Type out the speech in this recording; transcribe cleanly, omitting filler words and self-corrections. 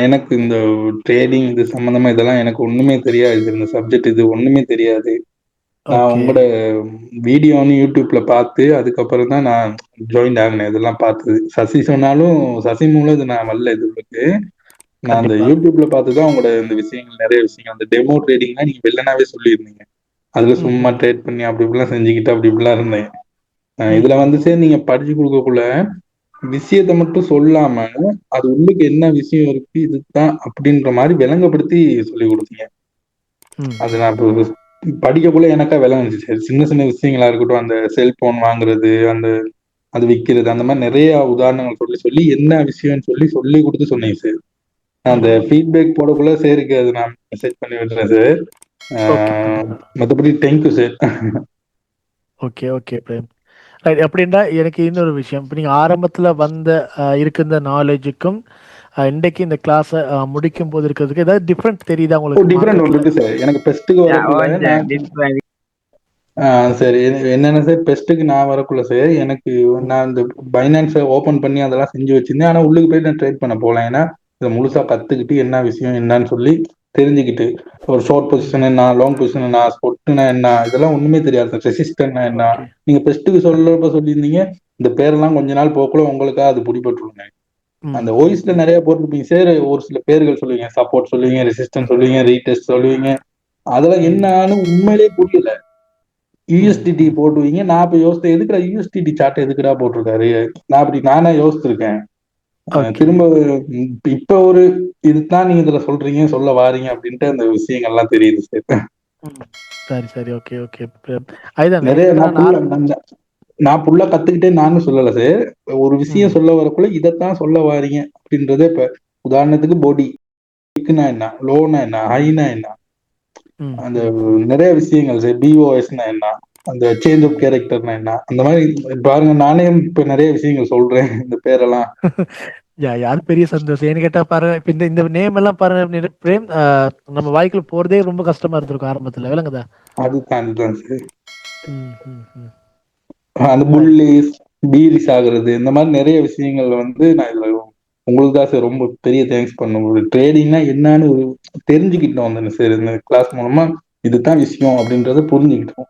எனக்கு இந்த ட்ரேடிங் இது சம்மந்தமா இதெல்லாம் எனக்கு ஒண்ணுமே தெரியாது. இந்த சப்ஜெக்ட் இது ஒண்ணுமே தெரியாது. நான் ஓகே. உங்களோட வீடியோன்னு யூடியூப்ல பார்த்து அதுக்கப்புறம் தான் நான் ஜாயின் ஆகினேன். இதெல்லாம் பார்த்தது. சசி சொன்னாலும் சசி மூலம் இது நான் வரல இதுக்கு. நான் அந்த கண்டிப்பா. யூடியூப்ல பார்த்து தான் உங்களோட இந்த விஷயங்கள் நிறைய விஷயங்கள் அந்த டெமோ ட்ரேடிங்லாம் நீங்க வெள்ளனாவே சொல்லியிருந்தீங்க. அதுல சும்மா ம்ஹ்ம். ட்ரேட் பண்ணி அப்படி இப்படிலாம் செஞ்சுக்கிட்டு அப்படி இப்படிலாம் இருந்தேன். இதுல வந்து ம்ஹ்ஹ்ம். சரி நீங்க படிச்சு கொடுக்கக்குள்ள விஷயத்த மட்டும் சொல்லாம அது உள்ளுக்கு என்ன விஷயம் இருக்கு இதுதான் அப்படின்ற மாதிரி விளங்கப்படுத்தி சொல்லி கொடுத்தீங்க. ம். அது நான் இப்போ படிக்கக்குள்ள எனக்கா விளங்குச்சு. சரி சின்ன சின்ன விஷயங்களா இருக்கட்டும், அந்த செல்போன் வாங்குறது, அந்த அது விக்கிறது, அந்த மாதிரி நிறைய உதாரணங்கள் சொல்லி சொல்லி என்ன விஷயம்னு சொல்லி சொல்லி கொடுத்து சொன்னீங்க சார். அந்த ம்ஹ்ம். ஃபீட்பேக் போடக்குள்ள சேருக்கு அது நான் மெசேஜ் பண்ணி விடுறேன் சார். ஓகே. கண்டிப்பா. மற்றபடி thank you sir. Okay, okay Prem. Right. அப்படின்னா எனக்கு இன்னொரு விஷயம். இப்ப நீங்க ஆரம்பத்துல வந்த இருக்கின்ற நாலேஜுக்கும் இன்றைக்கு இந்த கிளாஸை முடிக்கும் போது இருக்கிறதுக்கு ஏதாவது டிஃப்ரெண்ட் தெரியுதா உங்களுக்கு டிஃபரெண்ட் ஒன்று மார்க்கெட்ல? இருக்கு சார். எனக்கு பெஸ்ட்டுக்கு வரக்குள்ள நான் சரி என்னென்ன சார் பெஸ்ட்டுக்கு நான் வரக்குள்ள சார் எனக்கு ம். நான் இந்த பைனான்ஸை ஓப்பன் பண்ணி அதெல்லாம் செஞ்சு வச்சிருந்தேன். ஆனால் உள்ளுக்கு போய் நான் ட்ரேட் பண்ண போகல. ஏன்னா இதை முழுசா கத்துக்கிட்டு என்ன விஷயம் என்னன்னு சொல்லி தெரிஞ்சுக்கிட்டு ஒரு ஷார்ட் பொசிஷன் ம். என்ன, லாங் பொசிஷன் என்ன, ஸ்பொட்டுனா என்ன, இதெல்லாம் ஒண்ணுமே தெரியாது சார். ரெசிஸ்டன்ட்னா என்ன, ஓகே. நீங்க பெஸ்ட்டுக்கு சொல்லப்ப சொல்லியிருந்தீங்க. இந்த பேரெல்லாம் கொஞ்ச நாள் போக்குள்ள உங்களுக்கா அது பிடிபட்டுருங்க. ம். அந்த ம். ஓய்ஸ்ல நிறைய போட்டிருப்பீங்க சார். ஒரு சில பேர்கள் சொல்லுவீங்க, சப்போர்ட் சொல்லுவீங்க, ரெசிஸ்டன்ஸ் சொல்லுவீங்க, ரீடெஸ்ட் சொல்லுவீங்க. அதெல்லாம் ம். என்னன்னு உண்மையிலேயே புரியல. ம். யூஎஸ்டிடி ம். போடுவீங்க. நான் இப்ப யோசித்தேன் எதுக்குடா யூஎஸ்டிடி சார்ட் எதுக்குடா போட்டிருக்காரு. நான் அப்படி நானா யோசிச்சிருக்கேன். ஓகே. திரும்ப இப்ப ஒரு இதுதான் நீங்க இதுல சொல்றீங்க சொல்ல வாரீங்க அப்படின்ட்டு அந்த விஷயங்கள்லாம் தெரியுது சார். ம். சரி, சரி. Okay, okay. அதுதான் நிறைய கிட்டத்தட்ட நான் நான் புள்ள ஆரம்ப நான் புள்ள கத்துக்கிட்டேன் நானும் சொல்லல சார். ஒரு விஷயம் ம். சொல்ல வரக்குள்ள இதைத்தான் சொல்ல வாரீங்க அப்படின்றத இப்ப உதாரணத்துக்கு பொடி னா என்ன, லோனா என்ன, ஹைனா என்ன, ம். அந்த ம். ம். நிறைய விஷயங்கள் சார். பிஓஎஸ்னா என்ன, அந்த சேஞ்ச் ஆஃப் ம். கேரக்டர்னா என்ன, அந்த மாதிரி பாருங்க நானே இப்ப நிறைய விஷயங்கள் சொல்றேன் இந்த பேரெல்லாம். யாரு பெரிய சந்தோஷம். ஏன்னு கேட்டா பாருங்க, இப்ப இந்த இந்த நேம் எல்லாம் பாருங்க பிரேம், நம்ம வாய்க்குள்ள போறதே ரொம்ப கஷ்டமா இருந்திருக்கும் ஆரம்பத்துல. விளங்குதா? அதுதான் சார். ம். ம். ம். அந்த ரைட். புல்லிஸ், பீரிஸ் ஆகுறது இந்த மாதிரி நிறைய விஷயங்கள் வந்து நான் இதுல உங்களுக்கு தான் சார் ரொம்ப பெரிய தேங்க்ஸ் பண்ணும். ஒரு ட்ரேடிங்னா என்னன்னு ஒரு தெரிஞ்சுக்கிட்டோம் அந்த சார் இந்த கிளாஸ் மூலமா. இதுதான் விஷயம் அப்படின்றத புரிஞ்சுக்கிட்டோம்.